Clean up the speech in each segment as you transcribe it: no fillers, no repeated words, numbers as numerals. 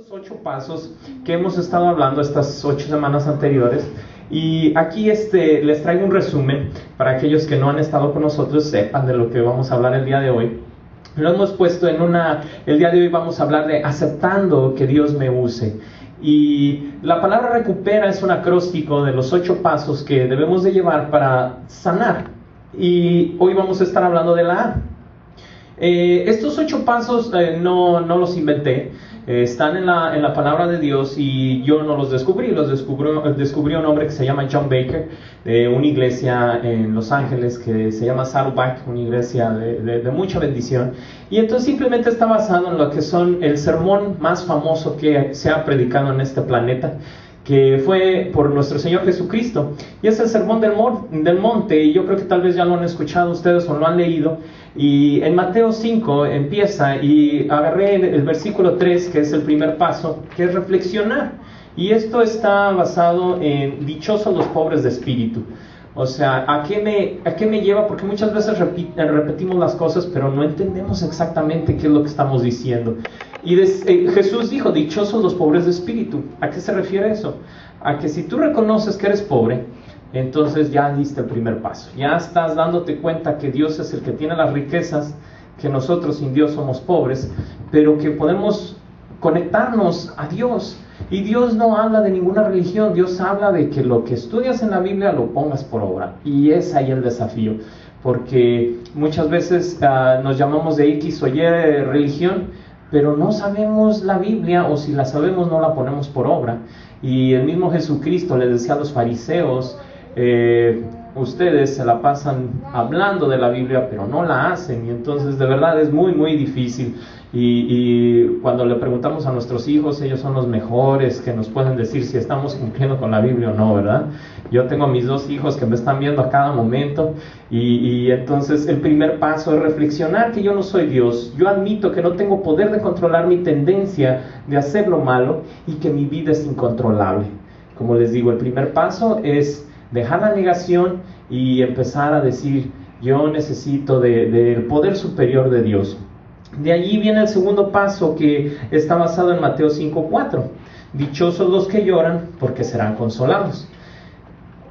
estos 8 pasos que hemos estado hablando estas 8 semanas anteriores. Y aquí les traigo un resumen para aquellos que no han estado con nosotros, sepan de lo que vamos a hablar el día de hoy. Lo hemos puesto el día de hoy vamos a hablar de aceptando que Dios me use. Y la palabra recupera es un acróstico de los 8 pasos que debemos de llevar para sanar. Y hoy vamos a estar hablando de la A. Estos 8 pasos no los inventé, están en la palabra de Dios y yo no los descubrí, descubrió un hombre que se llama John Baker, de una iglesia en Los Ángeles que se llama Saddleback, una iglesia de mucha bendición. Y entonces simplemente está basado en lo que son el sermón más famoso que se ha predicado en este planeta, que fue por nuestro Señor Jesucristo, y es el sermón del monte, y yo creo que tal vez ya lo han escuchado ustedes o lo han leído. Y en Mateo 5 empieza, y agarré el versículo 3, que es el primer paso, que es reflexionar, y esto está basado en dichosos los pobres de espíritu. O sea, ¿a qué me lleva? Porque muchas veces repetimos las cosas, pero no entendemos exactamente qué es lo que estamos diciendo. Y Jesús dijo, dichosos los pobres de espíritu. ¿A qué se refiere eso? A que si tú reconoces que eres pobre, entonces ya diste el primer paso. Ya estás dándote cuenta que Dios es el que tiene las riquezas, que nosotros sin Dios somos pobres, pero que podemos conectarnos a Dios. Y Dios no habla de ninguna religión, Dios habla de que lo que estudias en la Biblia lo pongas por obra. Y es ahí el desafío, porque muchas veces nos llamamos de X o Y religión, pero no sabemos la Biblia, o si la sabemos no la ponemos por obra. Y el mismo Jesucristo le decía a los fariseos, ustedes se la pasan hablando de la Biblia, pero no la hacen. Y entonces de verdad es muy muy difícil. Y cuando le preguntamos a nuestros hijos, ellos son los mejores que nos pueden decir si estamos cumpliendo con la Biblia o no, ¿verdad? Yo tengo a mis 2 hijos que me están viendo a cada momento, y entonces el primer paso es reflexionar que yo no soy Dios. Yo admito que no tengo poder de controlar mi tendencia de hacer lo malo y que mi vida es incontrolable. Como les digo, el primer paso es dejar la negación y empezar a decir, yo necesito del poder superior de Dios. De allí viene el segundo paso, que está basado en Mateo 5:4. Dichosos los que lloran, porque serán consolados.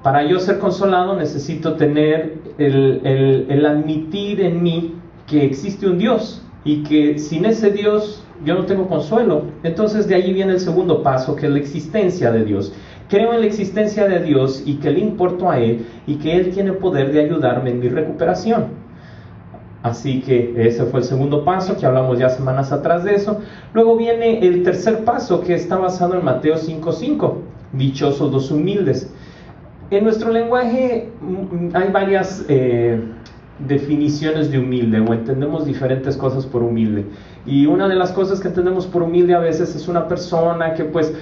Para yo ser consolado necesito tener el admitir en mí que existe un Dios, y que sin ese Dios yo no tengo consuelo. Entonces de allí viene el segundo paso, que es la existencia de Dios. Creo en la existencia de Dios y que le importo a Él y que Él tiene poder de ayudarme en mi recuperación. Así que ese fue el segundo paso, que hablamos ya semanas atrás de eso. Luego viene el tercer paso, que está basado en Mateo 5:5. Dichosos los humildes. En nuestro lenguaje hay varias definiciones de humilde, o entendemos diferentes cosas por humilde. Y una de las cosas que entendemos por humilde a veces es una persona que pues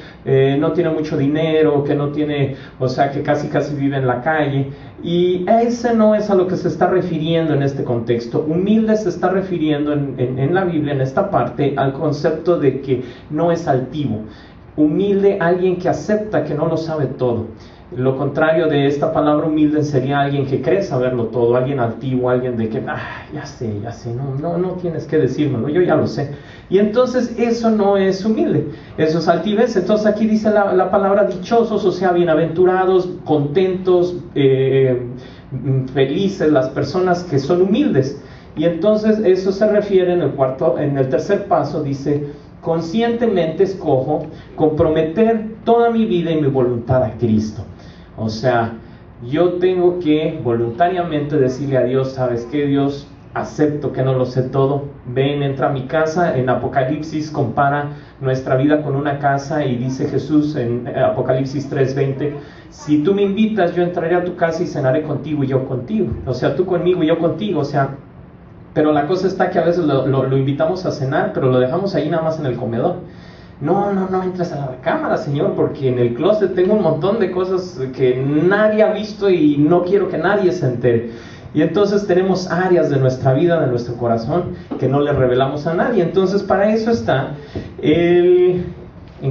no tiene mucho dinero, que no tiene, o sea, que casi vive en la calle. Y ese no es a lo que se está refiriendo en este contexto. Humilde se está refiriendo en la Biblia, en esta parte, al concepto de que no es altivo. Humilde, alguien que acepta que no lo sabe todo. Lo contrario de esta palabra humilde sería alguien que cree saberlo todo, alguien altivo, alguien de que, ya sé, no tienes que decírmelo, yo ya lo sé. Y entonces eso no es humilde, eso es altivez. Entonces aquí dice la palabra dichosos, o sea, bienaventurados, contentos, felices, las personas que son humildes. Y entonces eso se refiere en el tercer paso, dice, conscientemente escojo comprometer toda mi vida y mi voluntad a Cristo. O sea, yo tengo que voluntariamente decirle a Dios, ¿sabes qué, Dios? Acepto que no lo sé todo. Ven, entra a mi casa. En Apocalipsis compara nuestra vida con una casa, y dice Jesús en Apocalipsis 3:20, si tú me invitas, yo entraré a tu casa y cenaré contigo y yo contigo. O sea, tú conmigo y yo contigo. O sea, pero la cosa está que a veces lo invitamos a cenar, pero lo dejamos ahí nada más en el comedor. No entres a la recámara, Señor, porque en el closet tengo un montón de cosas que nadie ha visto y no quiero que nadie se entere. Y entonces tenemos áreas de nuestra vida, de nuestro corazón, que no le revelamos a nadie. Entonces para eso está ¿en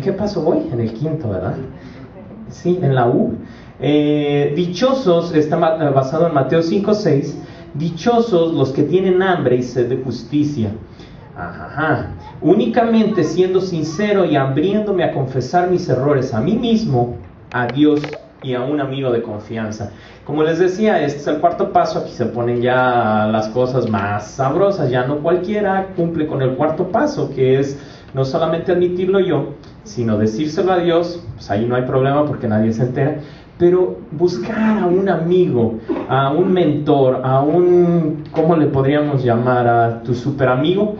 qué paso voy? En el 5º, ¿verdad? Sí, en la U. Dichosos, está basado en Mateo 5:6. Dichosos los que tienen hambre y sed de justicia. únicamente siendo sincero y abriéndome a confesar mis errores a mí mismo, a Dios y a un amigo de confianza. Como les decía, este es el cuarto paso. Aquí se ponen ya las cosas más sabrosas. Ya no cualquiera cumple con el cuarto paso, que es no solamente admitirlo yo, sino decírselo a Dios. Pues ahí no hay problema porque nadie se entera. Pero buscar a un amigo, a un mentor, a un, ¿cómo le podríamos llamar? A tu super amigo,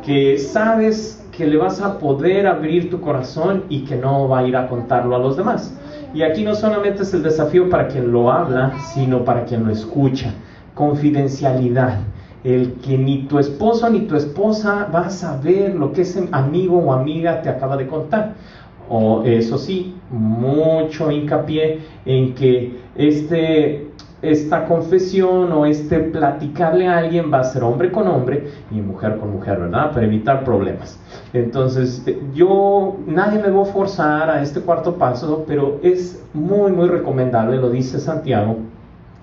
que sabes que le vas a poder abrir tu corazón y que no va a ir a contarlo a los demás. Y aquí no solamente es el desafío para quien lo habla, sino para quien lo escucha. Confidencialidad. El que ni tu esposo ni tu esposa va a saber lo que ese amigo o amiga te acaba de contar. O eso sí, mucho hincapié en que esta confesión o platicarle a alguien va a ser hombre con hombre y mujer con mujer, ¿verdad? Para evitar problemas. Entonces, nadie me va a forzar a este cuarto paso, pero es muy, muy recomendable, lo dice Santiago,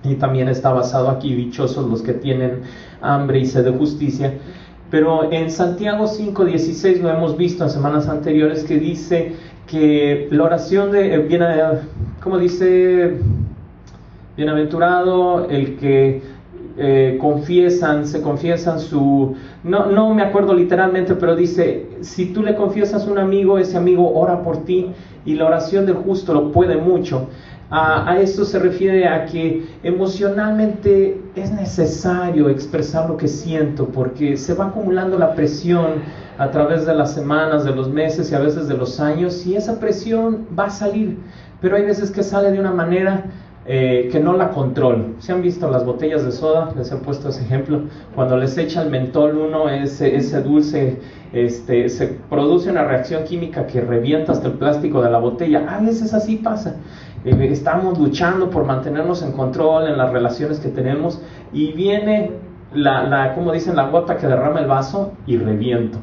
y también está basado aquí, dichosos los que tienen hambre y sed de justicia. Pero en Santiago 5:16 lo hemos visto en semanas anteriores, que dice que la oración ¿cómo dice? Bienaventurado el que se confiesan su... No me acuerdo literalmente, pero dice, si tú le confiesas a un amigo, ese amigo ora por ti, y la oración del justo lo puede mucho. A esto se refiere a que emocionalmente es necesario expresar lo que siento, porque se va acumulando la presión a través de las semanas, de los meses y a veces de los años, y esa presión va a salir, pero hay veces que sale de una manera que no la controlo. ¿Se han visto las botellas de soda? Les he puesto ese ejemplo. Cuando les echa el mentol ese dulce, se produce una reacción química que revienta hasta el plástico de la botella. A veces así pasa. Estamos luchando por mantenernos en control en las relaciones que tenemos, y viene como dicen, la gota que derrama el vaso y reviento.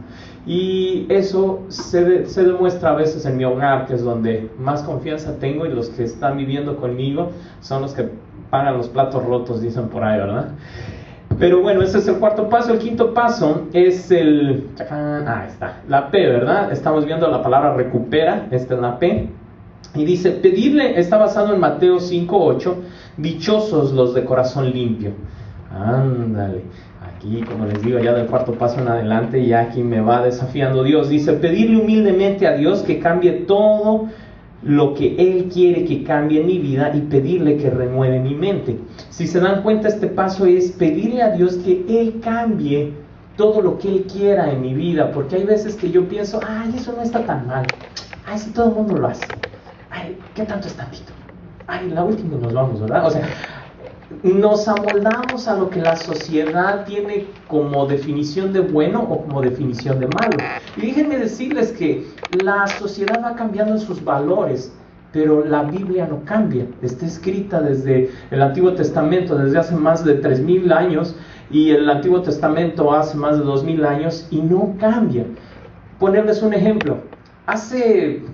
Y eso se demuestra a veces en mi hogar, que es donde más confianza tengo, y los que están viviendo conmigo son los que pagan los platos rotos, dicen por ahí, ¿verdad? Pero bueno, ese es el cuarto paso. El quinto paso es la P, ¿verdad? Estamos viendo la palabra recupera, esta es la P. Y dice, pedirle, está basado en Mateo 5:8, dichosos los de corazón limpio. Ándale, aquí como les digo, ya del cuarto paso en adelante, ya aquí me va desafiando Dios. Dice, pedirle humildemente a Dios que cambie todo lo que Él quiere que cambie en mi vida, y pedirle que renueve mi mente. Si se dan cuenta, este paso es pedirle a Dios que Él cambie todo lo que Él quiera en mi vida, porque hay veces que yo pienso, ay, eso no está tan mal, ay, si todo el mundo lo hace, ay, ¿qué tanto es tantito? Ay, la última nos vamos, ¿verdad? O sea, nos amoldamos a lo que la sociedad tiene como definición de bueno o como definición de malo. Y déjenme decirles que la sociedad va cambiando en sus valores, pero la Biblia no cambia. Está escrita desde el Antiguo Testamento, desde hace más de 3,000 años, y el Antiguo Testamento hace más de 2,000 años, y no cambia. Ponerles un ejemplo. Hace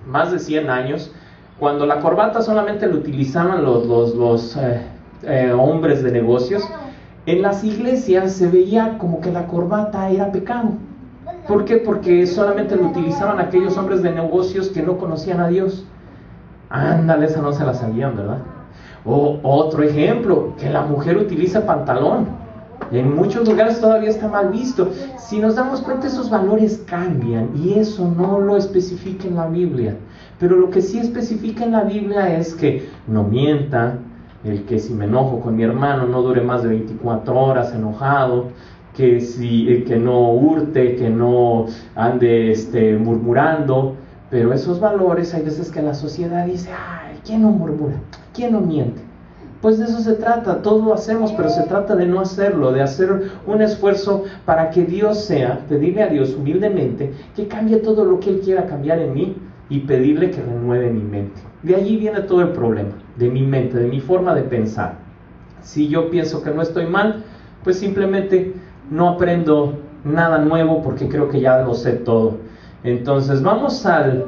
más de 100 años, cuando la corbata solamente lo utilizaban los hombres de negocios, en las iglesias se veía como que la corbata era pecado. ¿Por qué? Porque solamente lo utilizaban aquellos hombres de negocios que no conocían a Dios. Ándale, esa no se la sabían, ¿verdad? O otro ejemplo, que la mujer utiliza pantalón. En muchos lugares todavía está mal visto. Si nos damos cuenta, esos valores cambian, y eso no lo especifica en la Biblia. Pero lo que sí especifica en la Biblia es que no mienta, el que si me enojo con mi hermano no dure más de 24 horas enojado, que no hurte, que no ande murmurando. Pero esos valores hay veces que la sociedad dice, ay, ¿quién no murmura? ¿Quién no miente? Pues de eso se trata, todo lo hacemos, pero se trata de no hacerlo, de hacer un esfuerzo para que Dios pedirle a Dios humildemente que cambie todo lo que Él quiera cambiar en mí, y pedirle que renueve mi mente. De allí viene todo el problema, de mi mente, de mi forma de pensar. Si yo pienso que no estoy mal, pues simplemente no aprendo nada nuevo, porque creo que ya lo sé todo. Entonces vamos al...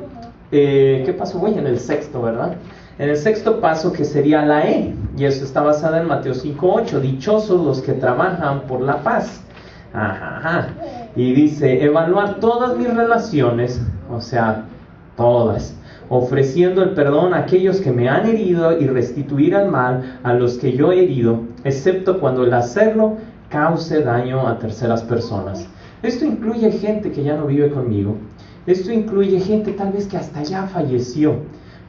¿qué pasó? Voy en el sexto, ¿verdad? En el sexto paso, que sería la E, y eso está basada en Mateo 5:8, dichosos los que trabajan por la paz. Y dice, evaluar todas mis relaciones, o sea, todas, ofreciendo el perdón a aquellos que me han herido y restituir el mal a los que yo he herido, excepto cuando el hacerlo cause daño a terceras personas. Esto incluye gente que ya no vive conmigo. Esto incluye gente tal vez que hasta ya falleció.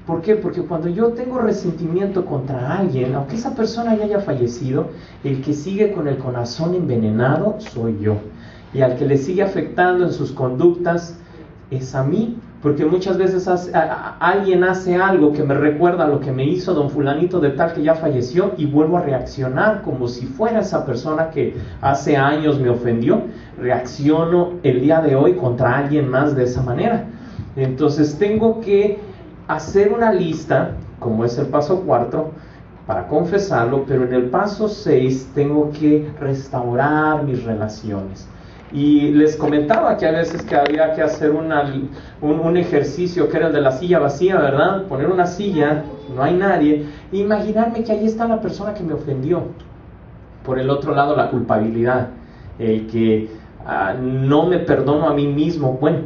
¿Por qué? Porque cuando yo tengo resentimiento contra alguien, aunque esa persona ya haya fallecido, el que sigue con el corazón envenenado soy yo. Y al que le sigue afectando en sus conductas es a mí, porque muchas veces alguien hace algo que me recuerda a lo que me hizo don fulanito de tal que ya falleció y vuelvo a reaccionar como si fuera esa persona que hace años me ofendió. Reacciono el día de hoy contra alguien más de esa manera. Entonces tengo que hacer una lista, como es el paso 4, para confesarlo, pero en el paso 6 tengo que restaurar mis relaciones. Y les comentaba que a veces que había que hacer un ejercicio que era el de la silla vacía, ¿verdad? Poner una silla, no hay nadie, e imaginarme que ahí está la persona que me ofendió. Por el otro lado, la culpabilidad, el que no me perdono a mí mismo. Bueno,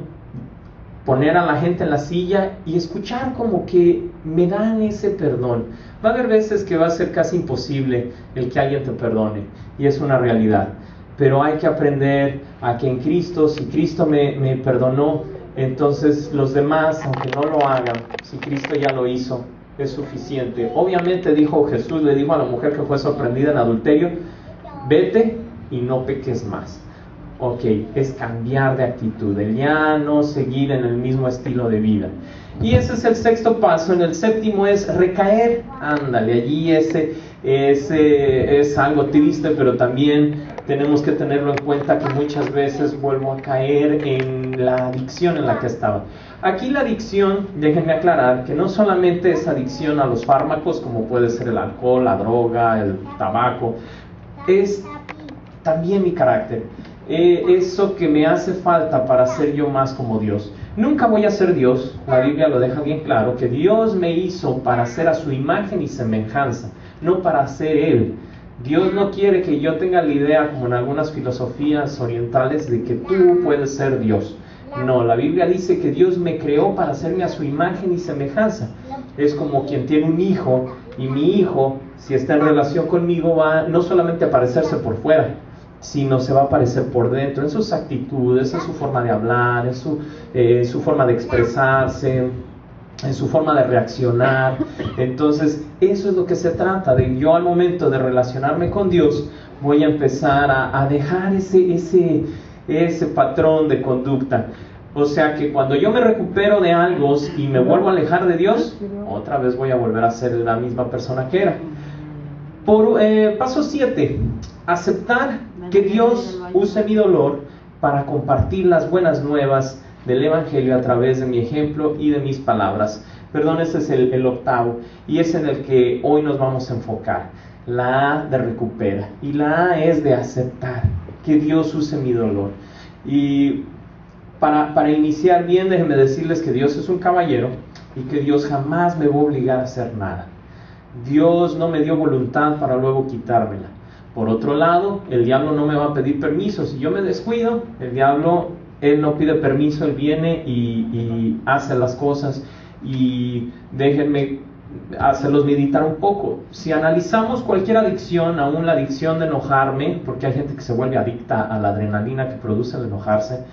poner a la gente en la silla y escuchar como que me dan ese perdón. Va a haber veces que va a ser casi imposible el que alguien te perdone, y es una realidad. Pero hay que aprender a que en Cristo, si Cristo me perdonó, entonces los demás, aunque no lo hagan, si Cristo ya lo hizo, es suficiente. Obviamente dijo Jesús, le dijo a la mujer que fue sorprendida en adulterio, vete y no peques más. Ok, es cambiar de actitud, el ya no seguir en el mismo estilo de vida. Y ese es el sexto paso. En el séptimo es recaer. Ándale, allí ese es algo triste, pero también tenemos que tenerlo en cuenta que muchas veces vuelvo a caer en la adicción en la que estaba. Aquí la adicción, déjenme aclarar, que no solamente es adicción a los fármacos, como puede ser el alcohol, la droga, el tabaco, es también mi carácter. Eso que me hace falta para ser yo más como Dios. Nunca voy a ser Dios, la Biblia lo deja bien claro, que Dios me hizo para ser a su imagen y semejanza, no para ser Él. Dios no quiere que yo tenga la idea, como en algunas filosofías orientales, de que tú puedes ser Dios. No, la Biblia dice que Dios me creó para hacerme a su imagen y semejanza. Es como quien tiene un hijo, y mi hijo, si está en relación conmigo, va no solamente a parecerse por fuera, sino se va a aparecer por dentro, en sus actitudes, en su forma de hablar, en su forma de expresarse, en su forma de reaccionar. Entonces, eso es lo que se trata, de yo al momento de relacionarme con Dios, voy a empezar a dejar ese patrón de conducta. O sea que cuando yo me recupero de algo y me vuelvo a alejar de Dios, otra vez voy a volver a ser la misma persona que era. Paso 7, aceptar que Dios use mi dolor para compartir las buenas nuevas del Evangelio a través de mi ejemplo y de mis palabras. Perdón, ese es el octavo, y es en el que hoy nos vamos a enfocar. La A de recupera, y la A es de aceptar que Dios use mi dolor. Y para iniciar bien, déjenme decirles que Dios es un caballero y que Dios jamás me va a obligar a hacer nada. Dios no me dio voluntad para luego quitármela. Por otro lado, el diablo no me va a pedir permiso. Si yo me descuido, el diablo, él no pide permiso, él viene y hace las cosas. Y déjenme hacerlos meditar un poco. Si analizamos cualquier adicción, aún la adicción de enojarme, porque hay gente que se vuelve adicta a la adrenalina que produce el enojarse.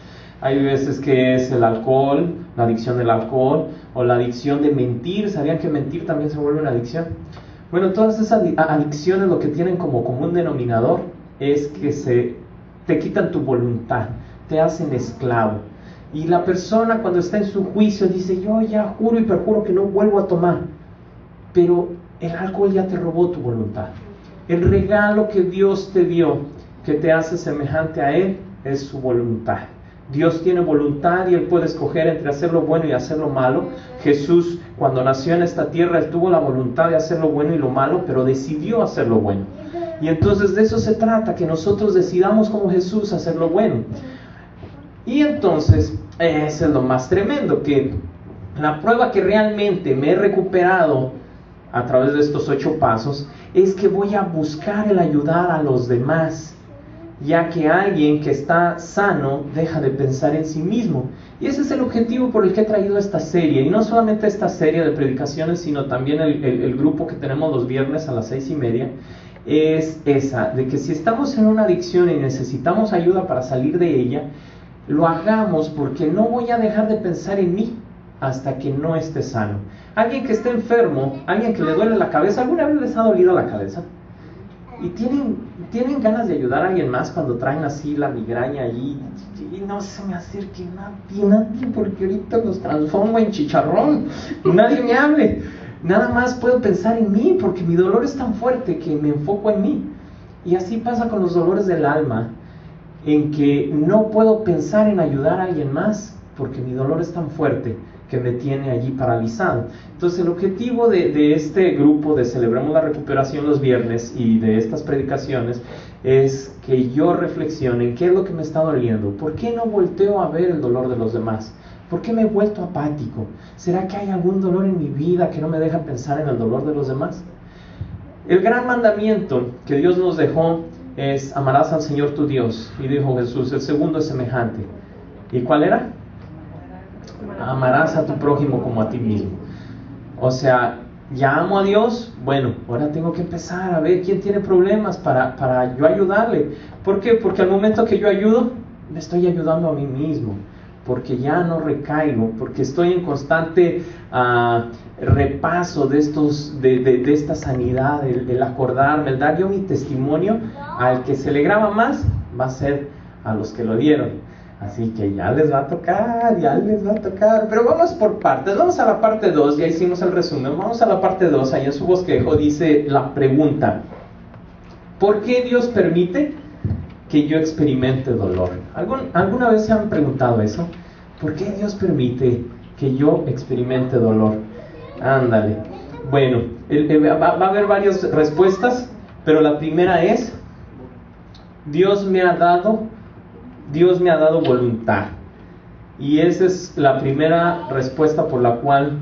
Hay veces que es el alcohol, la adicción del alcohol, o la adicción de mentir. ¿Sabían que mentir también se vuelve una adicción? Bueno, todas esas adicciones lo que tienen como común denominador es que te quitan tu voluntad, te hacen esclavo. Y la persona cuando está en su juicio dice, yo ya juro y perjuro que no vuelvo a tomar. Pero el alcohol ya te robó tu voluntad. El regalo que Dios te dio, que te hace semejante a Él, es su voluntad. Dios tiene voluntad y Él puede escoger entre hacer lo bueno y hacer lo malo. Jesús, cuando nació en esta tierra, Él tuvo la voluntad de hacer lo bueno y lo malo, pero decidió hacer lo bueno. Y entonces de eso se trata, que nosotros decidamos como Jesús hacer lo bueno. Y entonces, eso es lo más tremendo, que la prueba que realmente me he recuperado a través de estos 8 pasos, es que voy a buscar el ayudar a los demás. ya que alguien que está sano deja de pensar en sí mismo. Y ese es el objetivo por el que he traído esta serie, y no solamente esta serie de predicaciones, sino también el grupo que tenemos los viernes a las 6:30, es esa, de que si estamos en una adicción y necesitamos ayuda para salir de ella, lo hagamos, porque no voy a dejar de pensar en mí hasta que no esté sano. Alguien que esté enfermo, alguien que le duele la cabeza, ¿alguna vez les ha dolido la cabeza? Y tienen ganas de ayudar a alguien más cuando traen así la migraña allí, y no se me acerque nadie, porque ahorita los transformo en chicharrón, nadie me hable, nada más puedo pensar en mí, porque mi dolor es tan fuerte que me enfoco en mí. Y así pasa con los dolores del alma, en que no puedo pensar en ayudar a alguien más, porque mi dolor es tan fuerte que me tiene allí paralizado. Entonces el objetivo de este grupo de Celebremos la Recuperación los viernes y de estas predicaciones es que yo reflexione en qué es lo que me está doliendo, por qué no volteo a ver el dolor de los demás, por qué me he vuelto apático, ¿será que hay algún dolor en mi vida que no me deja pensar en el dolor de los demás? El gran mandamiento que Dios nos dejó es: amarás al Señor tu Dios, y dijo Jesús, el segundo es semejante. ¿Y cuál era? Amarás a tu prójimo como a ti mismo. O sea, ya amo a Dios, bueno, ahora tengo que empezar a ver quién tiene problemas para yo ayudarle. ¿Por qué? Porque al momento que yo ayudo, me estoy ayudando a mí mismo, porque ya no recaigo, porque estoy en constante repaso de esta sanidad, el acordarme, el dar yo mi testimonio. Al que se le graba más va a ser a los que lo dieron. Así que ya les va a tocar, pero vamos por partes. Vamos a la parte 2, ya hicimos el resumen. Vamos a la parte 2, ahí en su bosquejo dice la pregunta: ¿por qué Dios permite que yo experimente dolor? ¿Alguna vez se han preguntado eso? ¿Por qué Dios permite que yo experimente dolor? Ándale. Bueno, va a haber varias respuestas, pero la primera es: Dios me ha dado voluntad. Y esa es la primera respuesta por la cual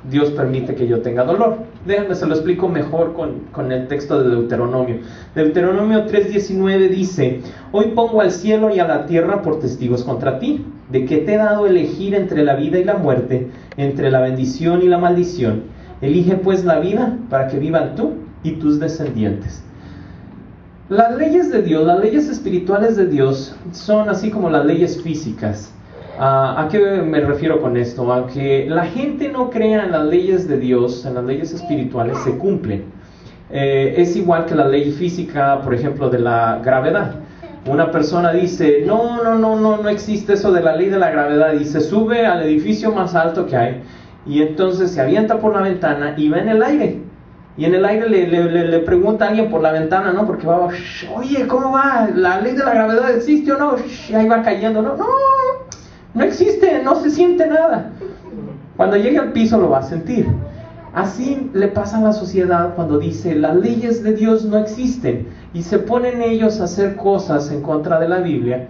Dios permite que yo tenga dolor. Déjenme, se lo explico mejor con el texto de Deuteronomio. Deuteronomio 3:19 dice: hoy pongo al cielo y a la tierra por testigos contra ti, de que te he dado elegir entre la vida y la muerte, entre la bendición y la maldición. Elige pues la vida, para que vivan tú y tus descendientes. Las leyes de Dios, las leyes espirituales de Dios, son así como las leyes físicas. ¿A qué me refiero con esto? A que la gente no crea en las leyes de Dios, en las leyes espirituales, se cumplen. Es igual que la ley física, por ejemplo, de la gravedad. Una persona dice: no existe eso de la ley de la gravedad, y se sube al edificio más alto que hay, y entonces se avienta por la ventana y va en el aire. Y en el aire le pregunta a alguien por la ventana, ¿no? Porque va: oye, ¿cómo va? ¿La ley de la gravedad existe o no? Y ahí va cayendo. No existe, no se siente nada. Cuando llegue al piso lo va a sentir. Así le pasa a la sociedad cuando dice: las leyes de Dios no existen, y se ponen ellos a hacer cosas en contra de la Biblia.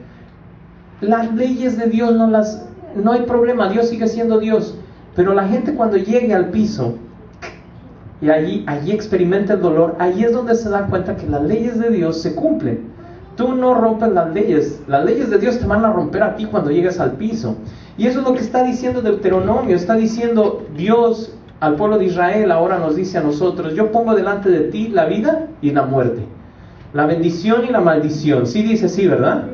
Las leyes de Dios no hay problema, Dios sigue siendo Dios. Pero la gente, cuando llegue al piso y allí experimenta el dolor, ahí es donde se da cuenta que las leyes de Dios se cumplen. Tú no rompes las leyes de Dios te van a romper a ti cuando llegues al piso. Y eso es lo que está diciendo Deuteronomio. Está diciendo Dios al pueblo de Israel, ahora nos dice a nosotros: yo pongo delante de ti la vida y la muerte, la bendición y la maldición. Sí dice así, ¿verdad?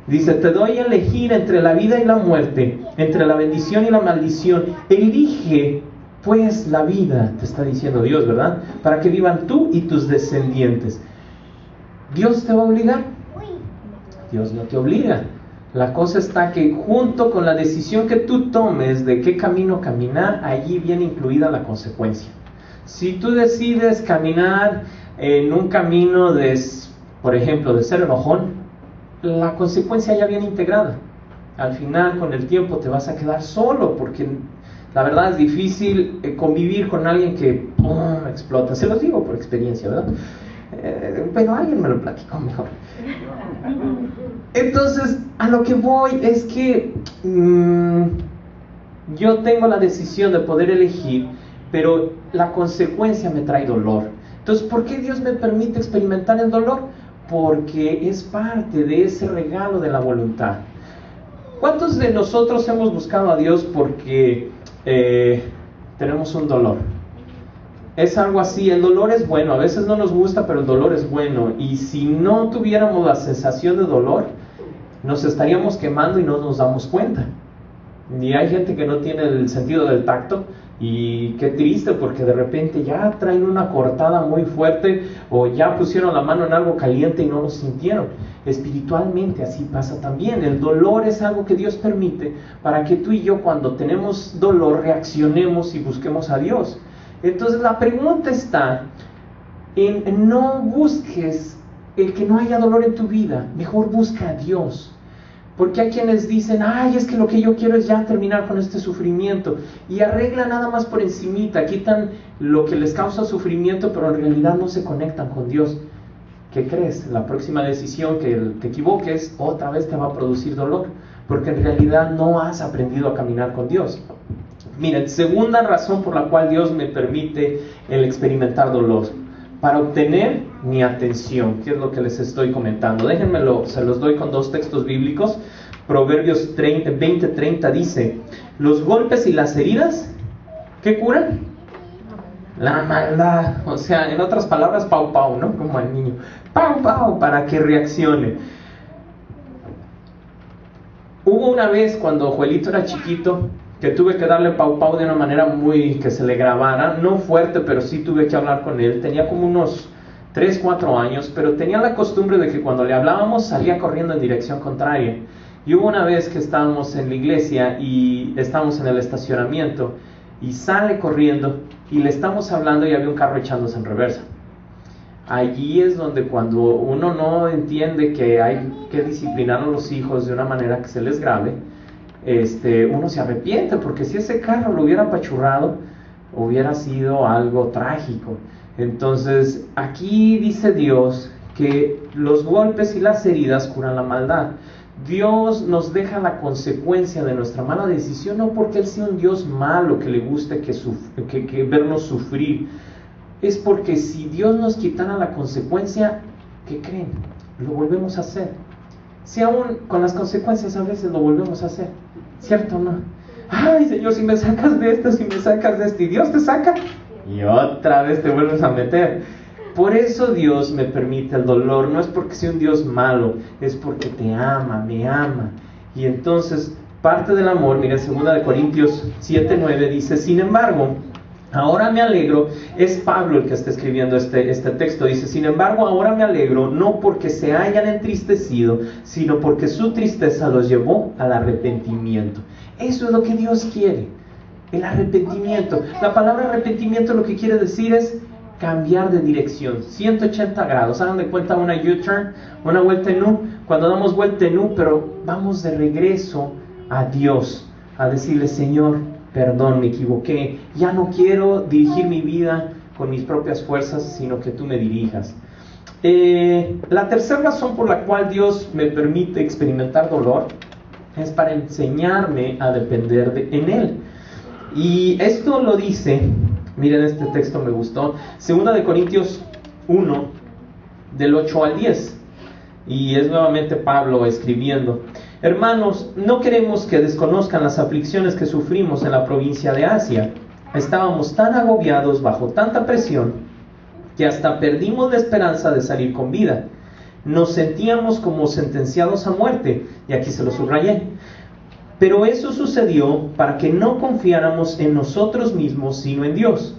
Dice: te doy a elegir entre la vida y la muerte, entre la bendición y la maldición. Elige pues la vida, te está diciendo Dios, ¿verdad? Para que vivan tú y tus descendientes. ¿Dios te va a obligar? Dios no te obliga. La cosa está que junto con la decisión que tú tomes de qué camino caminar, allí viene incluida la consecuencia. Si tú decides caminar en un camino por ejemplo, de ser enojón, la consecuencia ya viene integrada. Al final, con el tiempo, te vas a quedar solo, porque la verdad es difícil convivir con alguien que explota. Se los digo por experiencia, ¿verdad? Pero alguien me lo platicó mejor. Entonces, a lo que voy es que yo tengo la decisión de poder elegir, pero la consecuencia me trae dolor. Entonces, ¿por qué Dios me permite experimentar el dolor? porque es parte de ese regalo de la voluntad. ¿Cuántos de nosotros hemos buscado a Dios porque tenemos un dolor? Es algo así, el dolor es bueno, a veces no nos gusta, pero el dolor es bueno. Y si no tuviéramos la sensación de dolor, nos estaríamos quemando y no nos damos cuenta. Y hay gente que no tiene el sentido del tacto, y qué triste, porque de repente ya traen una cortada muy fuerte, o ya pusieron la mano en algo caliente y no lo sintieron. Espiritualmente así pasa también. El dolor es algo que Dios permite para que tú y yo, cuando tenemos dolor, reaccionemos y busquemos a Dios. Entonces la pregunta está en no busques el que no haya dolor en tu vida, mejor busca a Dios. Porque hay quienes dicen, ay, es que lo que yo quiero es ya terminar con este sufrimiento, y arreglan nada más por encimita, quitan lo que les causa sufrimiento, pero en realidad no se conectan con Dios. ¿Qué crees? La próxima decisión que te equivoques, otra vez te va a producir dolor, porque en realidad no has aprendido a caminar con Dios. Miren, segunda razón por la cual Dios me permite el experimentar dolor: para obtener mi atención, que es lo que les estoy comentando. Déjenmelo, se los doy con dos textos bíblicos. Proverbios 20:30 dice: los golpes y las heridas, ¿qué curan? La maldad. O sea, en otras palabras, pau pau, ¿no? Como al niño, pau pau, para que reaccione. Hubo una vez cuando Joelito era chiquito que tuve que darle pau pau de una manera muy que se le grabara, no fuerte, pero sí tuve que hablar con él. Tenía como unos 3, 4 años, pero tenía la costumbre de que cuando le hablábamos salía corriendo en dirección contraria. Y hubo una vez que estábamos en la iglesia y estábamos en el estacionamiento, y sale corriendo y le estamos hablando y había un carro echándose en reversa. Allí es donde, cuando uno no entiende que hay que disciplinar a los hijos de una manera que se les grabe, uno se arrepiente, porque si ese carro lo hubiera apachurrado, hubiera sido algo trágico. Entonces aquí dice Dios que los golpes y las heridas curan la maldad. Dios nos deja la consecuencia de nuestra mala decisión, no porque Él sea un Dios malo que le guste que vernos sufrir. Es porque si Dios nos quitara la consecuencia, ¿qué creen? Lo volvemos a hacer. Si aún con las consecuencias a veces lo volvemos a hacer, ¿cierto o no? Ay, Señor, si me sacas de esto, si me sacas de esto, y Dios te saca y otra vez te vuelves a meter. Por eso Dios me permite el dolor. No es porque sea un Dios malo, es porque te ama, me ama. Y entonces parte del amor, mira, 2 Corintios 7:9 dice: sin embargo, ahora me alegro. Es Pablo el que está escribiendo este texto. Dice: sin embargo, ahora me alegro, no porque se hayan entristecido, sino porque su tristeza los llevó al arrepentimiento. Eso es lo que Dios quiere, el arrepentimiento. La palabra arrepentimiento lo que quiere decir es cambiar de dirección, 180 grados. Hagan de cuenta una U-turn, una vuelta en U. Cuando damos vuelta en U, pero vamos de regreso a Dios, a decirle: Señor, perdón, me equivoqué, ya no quiero dirigir mi vida con mis propias fuerzas, sino que tú me dirijas. La tercera razón por la cual Dios me permite experimentar dolor es para enseñarme a depender en Él. Y esto lo dice, miren, este texto me gustó, 2 Corintios 1, del 8 al 10. Y es nuevamente Pablo escribiendo: hermanos, no queremos que desconozcan las aflicciones que sufrimos en la provincia de Asia. Estábamos tan agobiados bajo tanta presión que hasta perdimos la esperanza de salir con vida. Nos sentíamos como sentenciados a muerte, y aquí se lo subrayé. Pero eso sucedió para que no confiáramos en nosotros mismos, sino en Dios,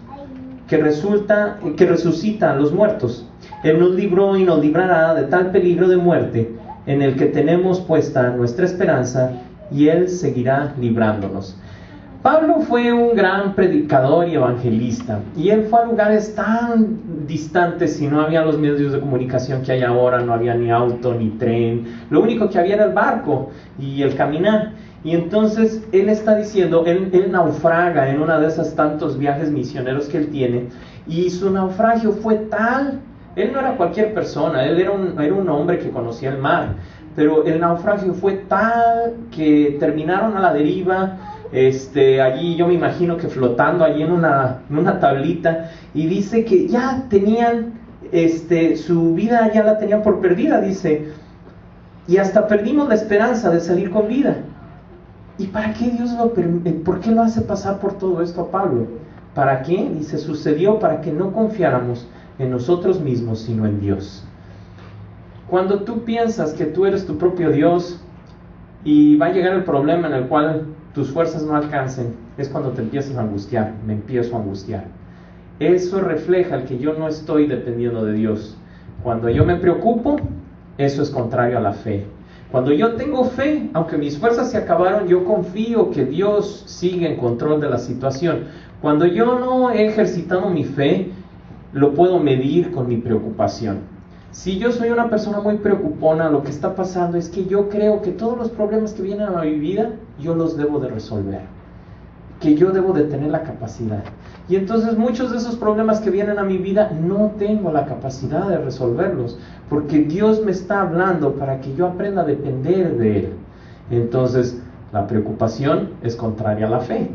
que resucita a los muertos. Él nos libró y nos librará de tal peligro de muerte en el que tenemos puesta nuestra esperanza, y Él seguirá librándonos. Pablo fue un gran predicador y evangelista, y él fue a lugares tan distantes y no había los medios de comunicación que hay ahora. No había ni auto ni tren, lo único que había era el barco y el caminar. Y entonces él está diciendo, él naufraga en una de esos tantos viajes misioneros que él tiene, y su naufragio fue tal. Él no era cualquier persona, él era un hombre que conocía el mar, pero el naufragio fue tal que terminaron a la deriva. Allí yo me imagino que flotando allí en una tablita, y dice que ya tenían su vida ya la tenían por perdida, dice, y hasta perdimos la esperanza de salir con vida. ¿Y para qué Dios por qué lo hace pasar por todo esto a Pablo? ¿Para qué? Dice, sucedió para que no confiáramos en nosotros mismos, sino en Dios. Cuando tú piensas que tú eres tu propio Dios y va a llegar el problema en el cual tus fuerzas no alcancen, es cuando te empiezas a angustiar, me empiezo a angustiar. Eso refleja el que yo no estoy dependiendo de Dios. Cuando yo me preocupo, eso es contrario a la fe. Cuando yo tengo fe, aunque mis fuerzas se acabaron, yo confío que Dios sigue en control de la situación. Cuando yo no he ejercitado mi fe, lo puedo medir con mi preocupación. Si yo soy una persona muy preocupona, lo que está pasando es que yo creo que todos los problemas que vienen a mi vida, yo los debo de resolver, que yo debo de tener la capacidad. Y entonces muchos de esos problemas que vienen a mi vida, no tengo la capacidad de resolverlos, porque Dios me está hablando para que yo aprenda a depender de Él. Entonces, la preocupación es contraria a la fe.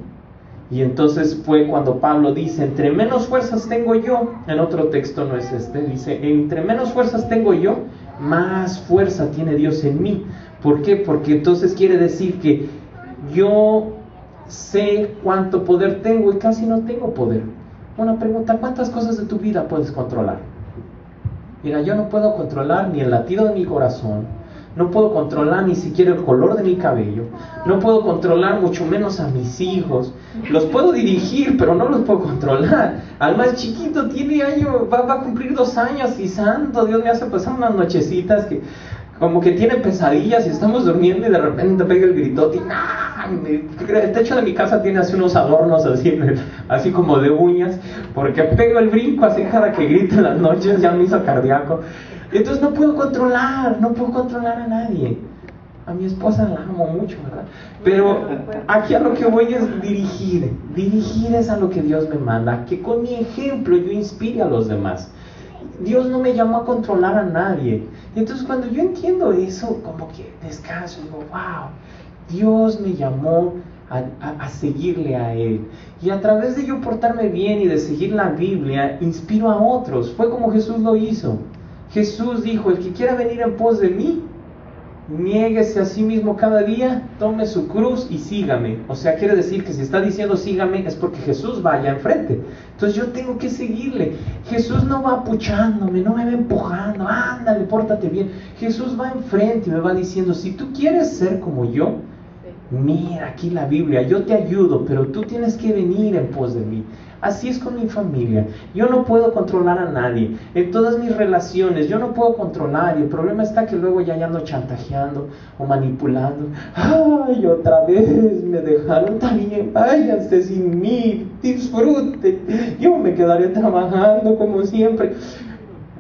Y entonces fue cuando Pablo dice, entre menos fuerzas tengo yo, en otro texto no es dice, entre menos fuerzas tengo yo, más fuerza tiene Dios en mí. ¿Por qué? Porque entonces quiere decir que yo sé cuánto poder tengo y casi no tengo poder. Una pregunta, ¿cuántas cosas de tu vida puedes controlar? Mira, yo no puedo controlar ni el latido de mi corazón, no puedo controlar ni siquiera el color de mi cabello, no puedo controlar mucho menos a mis hijos. Los puedo dirigir, pero no los puedo controlar. Al más chiquito tiene va a cumplir 2 años y santo Dios me hace pasar unas nochecitas que como que tiene pesadillas y estamos durmiendo y de repente pega el gritote y el techo de mi casa tiene así unos adornos así como de uñas, porque pego el brinco así cada que grita en las noches, ya me hizo cardíaco. Entonces no puedo controlar a nadie. A mi esposa la amo mucho, ¿verdad? Pero aquí a lo que voy es dirigir es a lo que Dios me manda, que con mi ejemplo yo inspire a los demás. Dios no me llamó a controlar a nadie. Entonces cuando yo entiendo eso, como que descanso y digo, wow, Dios me llamó a seguirle a Él. Y a través de yo portarme bien y de seguir la Biblia, inspiro a otros. Fue como Jesús lo hizo. Jesús dijo, el que quiera venir en pos de mí, niéguese a sí mismo cada día, tome su cruz y sígame. O sea, quiere decir que si está diciendo sígame es porque Jesús va allá enfrente. Entonces yo tengo que seguirle. Jesús no va apuchándome, no me va empujando, ándale, pórtate bien. Jesús va enfrente y me va diciendo, si tú quieres ser como yo, mira aquí la Biblia, yo te ayudo, pero tú tienes que venir en pos de mí. Así es con mi familia. Yo no puedo controlar a nadie. En todas mis relaciones yo no puedo controlar. Y el problema está que luego ya ando chantajeando o manipulando. Ay, otra vez me dejaron, está bien, váyanse sin mí, disfruten. Yo me quedaré trabajando como siempre.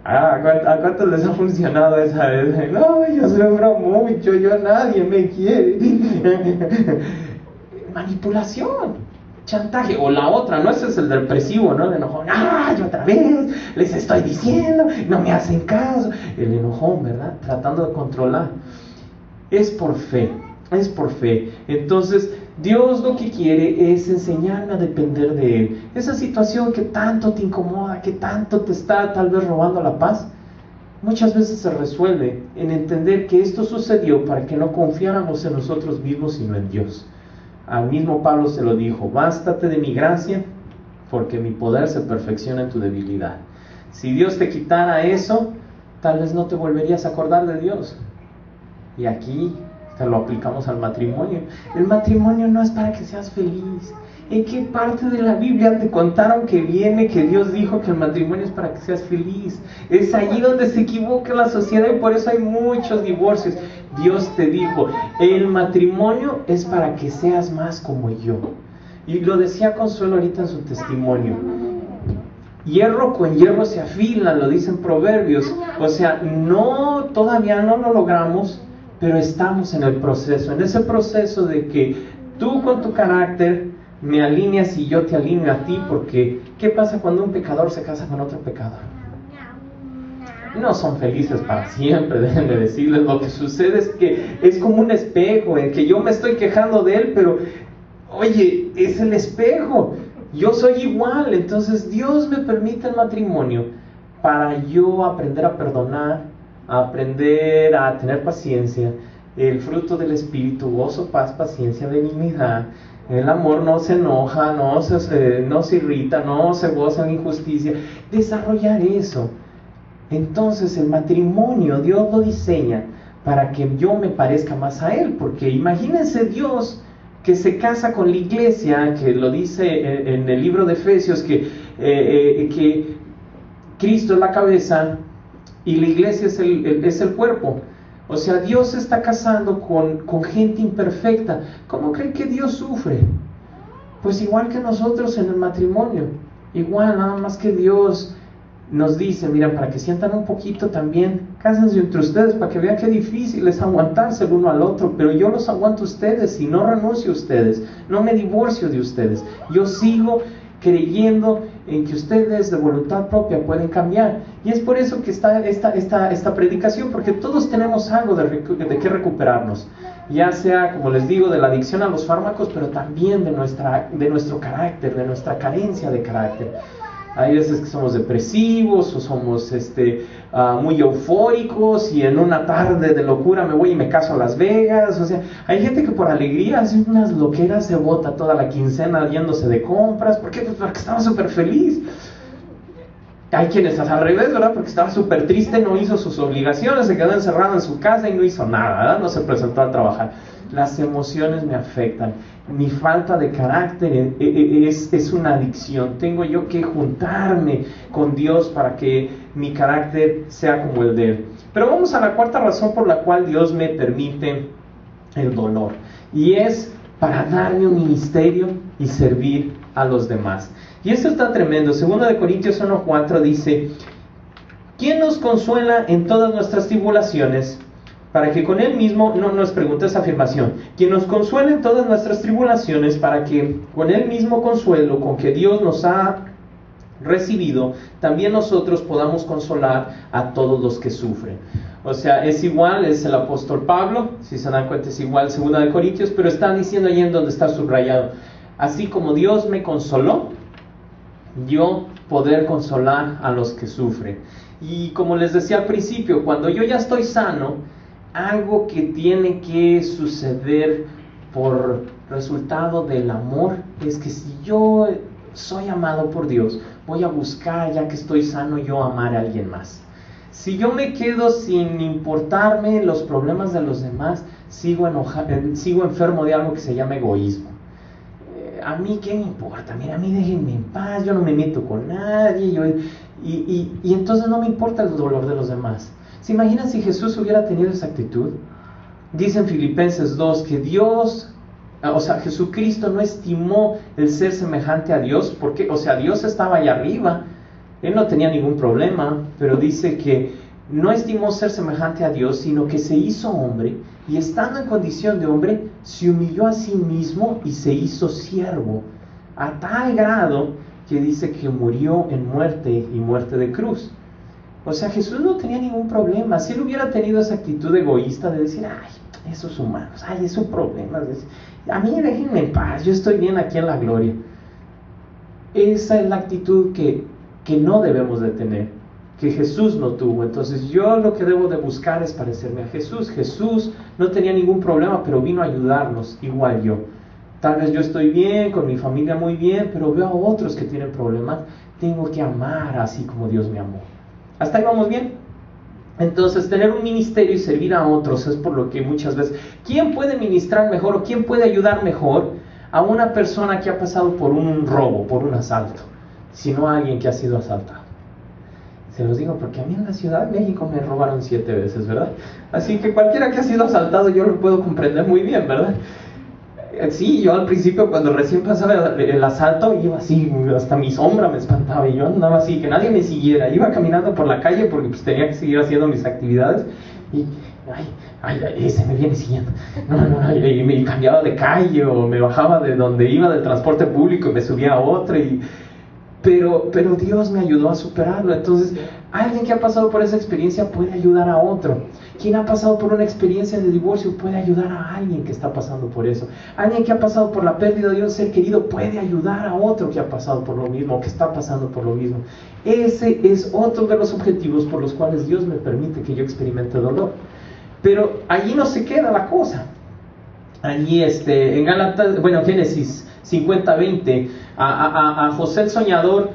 ¿A cuántos les ha funcionado esa vez? No, yo sufro mucho, nadie me quiere. Manipulación. Chantaje, o la otra, ¿no? Ese es el depresivo, ¿no? El enojón, ¡ay, otra vez! Les estoy diciendo, no me hacen caso. El enojón, ¿verdad? Tratando de controlar. Es por fe. Entonces, Dios lo que quiere es enseñarme a depender de Él. Esa situación que tanto te incomoda, que tanto te está tal vez robando la paz, muchas veces se resuelve en entender que esto sucedió para que no confiáramos en nosotros mismos, sino en Dios. Al mismo Pablo se lo dijo, bástate de mi gracia, porque mi poder se perfecciona en tu debilidad. Si Dios te quitara eso, tal vez no te volverías a acordar de Dios. Y aquí te lo aplicamos al matrimonio. El matrimonio no es para que seas feliz. ¿En qué parte de la Biblia te contaron que Dios dijo que el matrimonio es para que seas feliz? Es allí donde se equivoca la sociedad y por eso hay muchos divorcios. Dios te dijo, el matrimonio es para que seas más como yo. Y lo decía Consuelo ahorita en su testimonio. Hierro con hierro se afila, lo dicen Proverbios. O sea, todavía no lo logramos, pero estamos en el proceso. En ese proceso de que tú con tu carácter me alineas y yo te alineo a ti, porque ¿qué pasa cuando un pecador se casa con otro pecador? No son felices para siempre, déjenme decirles. Lo que sucede es que es como un espejo en que yo me estoy quejando de él, pero oye, es el espejo, yo soy igual. Entonces Dios me permite el matrimonio para yo aprender a perdonar, a aprender a tener paciencia, el fruto del Espíritu, gozo, paz, paciencia, benignidad. El amor no se enoja, no se irrita, no se goza en injusticia. Desarrollar eso. Entonces el matrimonio, Dios lo diseña para que yo me parezca más a Él. Porque imagínense Dios que se casa con la iglesia, que lo dice en el libro de Efesios, que Cristo es la cabeza y la iglesia es el cuerpo. O sea, Dios se está casando con gente imperfecta. ¿Cómo creen que Dios sufre? Pues igual que nosotros en el matrimonio. Igual, nada más que Dios nos dice, miren, para que sientan un poquito también, cásense entre ustedes para que vean qué difícil es aguantarse el uno al otro, pero yo los aguanto a ustedes y no renuncio a ustedes, no me divorcio de ustedes. Yo sigo creyendo en que ustedes de voluntad propia pueden cambiar. Y es por eso que está esta predicación, porque todos tenemos algo de que recuperarnos, ya sea, como les digo, de la adicción a los fármacos, pero también de nuestro carácter, de nuestra carencia de carácter. Hay veces que somos depresivos o somos muy eufóricos y en una tarde de locura me voy y me caso a Las Vegas. O sea, hay gente que por alegría hace unas loqueras, se bota toda la quincena yéndose de compras. ¿Por qué? Pues porque estaba súper feliz. Hay quienes al revés, ¿verdad? Porque estaba súper triste, no hizo sus obligaciones, se quedó encerrado en su casa y no hizo nada, ¿verdad? No se presentó a trabajar. Las emociones me afectan. Mi falta de carácter es una adicción. Tengo yo que juntarme con Dios para que mi carácter sea como el de Él. Pero vamos a la cuarta razón por la cual Dios me permite el dolor. Y es para darme un ministerio y servir a los demás. Y esto está tremendo. 2 Corintios 1:4 dice: ¿quién nos consuela en todas nuestras tribulaciones? Para que con Él mismo, no es pregunta, es afirmación. Quien nos consuela en todas nuestras tribulaciones, para que con Él mismo consuelo con que Dios nos ha recibido, también nosotros podamos consolar a todos los que sufren. O sea, es igual, es el apóstol Pablo, si se dan cuenta es igual 2 Corintios, pero está diciendo ahí en donde está subrayado: así como Dios me consoló, yo poder consolar a los que sufren. Y como les decía al principio, cuando yo ya estoy sano, algo que tiene que suceder por resultado del amor es que si yo soy amado por Dios, voy a buscar, ya que estoy sano, yo amar a alguien más. Si yo me quedo sin importarme los problemas de los demás, sigo enfermo de algo que se llama egoísmo. A mí qué me importa, mira, a mí déjenme en paz, yo no me meto con nadie, y entonces no me importa el dolor de los demás. ¿Se imaginan si Jesús hubiera tenido esa actitud? Dice en Filipenses 2 que Jesucristo no estimó el ser semejante a Dios, porque, Dios estaba allá arriba, Él no tenía ningún problema, pero dice que no estimó ser semejante a Dios, sino que se hizo hombre, y estando en condición de hombre, se humilló a sí mismo y se hizo siervo, a tal grado que dice que murió en muerte y muerte de cruz. O sea, Jesús no tenía ningún problema. Si Él hubiera tenido esa actitud egoísta de decir: ay, esos humanos, ay, es un problema, a mí déjenme en paz, yo estoy bien aquí en la gloria. Esa es la actitud que no debemos de tener, que Jesús no tuvo. Entonces yo lo que debo de buscar es parecerme a Jesús. Jesús no tenía ningún problema, pero vino a ayudarnos, igual yo. Tal vez yo estoy bien, con mi familia muy bien, pero veo a otros que tienen problemas. Tengo que amar así como Dios me amó. ¿Hasta ahí vamos bien? Entonces, tener un ministerio y servir a otros es por lo que muchas veces... ¿Quién puede ministrar mejor o quién puede ayudar mejor a una persona que ha pasado por un robo, por un asalto, sino a alguien que ha sido asaltado? Se los digo porque a mí en la Ciudad de México me robaron 7 veces, ¿verdad? Así que cualquiera que ha sido asaltado yo lo puedo comprender muy bien, ¿verdad? Sí, yo al principio cuando recién pasaba el asalto iba así, hasta mi sombra me espantaba y yo andaba así, que nadie me siguiera, iba caminando por la calle porque pues tenía que seguir haciendo mis actividades y ese me viene siguiendo, y me cambiaba de calle o me bajaba de donde iba del transporte público y me subía a otro y pero Dios me ayudó a superarlo. Entonces, alguien que ha pasado por esa experiencia puede ayudar a otro. Quien ha pasado por una experiencia de divorcio puede ayudar a alguien que está pasando por eso. Alguien que ha pasado por la pérdida de un ser querido puede ayudar a otro que ha pasado por lo mismo, o que está pasando por lo mismo. Ese es otro de los objetivos por los cuales Dios me permite que yo experimente dolor. Pero allí no se queda la cosa. Allí en Génesis 50:20, a José el soñador,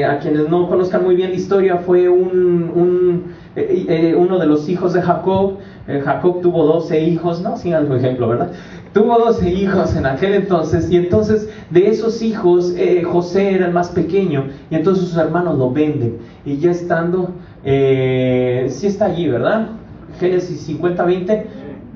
a quienes no conozcan muy bien la historia, fue uno de los hijos de Jacob. Jacob tuvo 12 hijos, no sigan su ejemplo, ¿verdad? Tuvo 12 hijos en aquel entonces, y entonces de esos hijos José era el más pequeño, y entonces sus hermanos lo venden, y ya estando, sí está allí, ¿verdad? Génesis 50:20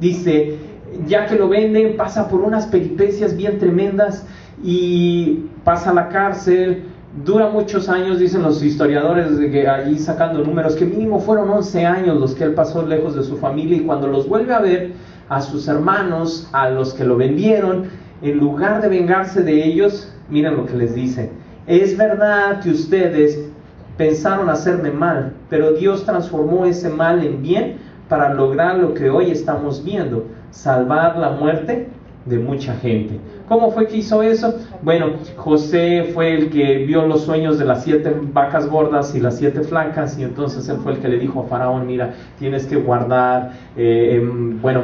dice, ya que lo venden, pasa por unas peripecias bien tremendas, y pasa a la cárcel, dura muchos años, dicen los historiadores, de que allí sacando números, que mínimo fueron 11 años los que él pasó lejos de su familia, y cuando los vuelve a ver, a sus hermanos, a los que lo vendieron, en lugar de vengarse de ellos, miren lo que les dice: es verdad que ustedes pensaron hacerme mal, pero Dios transformó ese mal en bien para lograr lo que hoy estamos viendo, salvar la muerte de mucha gente. ¿Cómo fue que hizo eso? Bueno, José fue el que vio los sueños de las 7 vacas gordas y las 7 flacas, y entonces él fue el que le dijo a Faraón: mira, tienes que guardar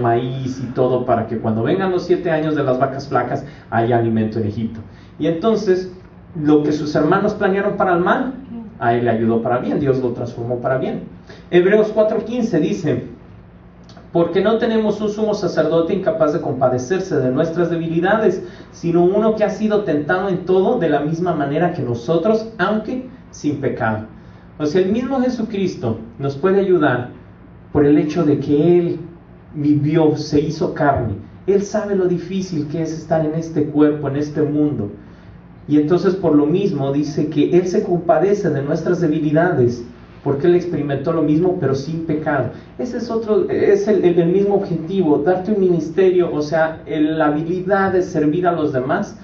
maíz y todo, para que cuando vengan los 7 años de las vacas flacas haya alimento en Egipto. Y entonces lo que sus hermanos planearon para el mal, a él le ayudó para bien, Dios lo transformó para bien. Hebreos 4:15 dice: porque no tenemos un sumo sacerdote incapaz de compadecerse de nuestras debilidades, sino uno que ha sido tentado en todo de la misma manera que nosotros, aunque sin pecado. O sea, el mismo Jesucristo nos puede ayudar por el hecho de que Él vivió, se hizo carne. Él sabe lo difícil que es estar en este cuerpo, en este mundo. Y entonces por lo mismo dice que Él se compadece de nuestras debilidades, porque Él experimentó lo mismo, pero sin pecado. Ese es el mismo objetivo, darte un ministerio, o sea, la habilidad de servir a los demás,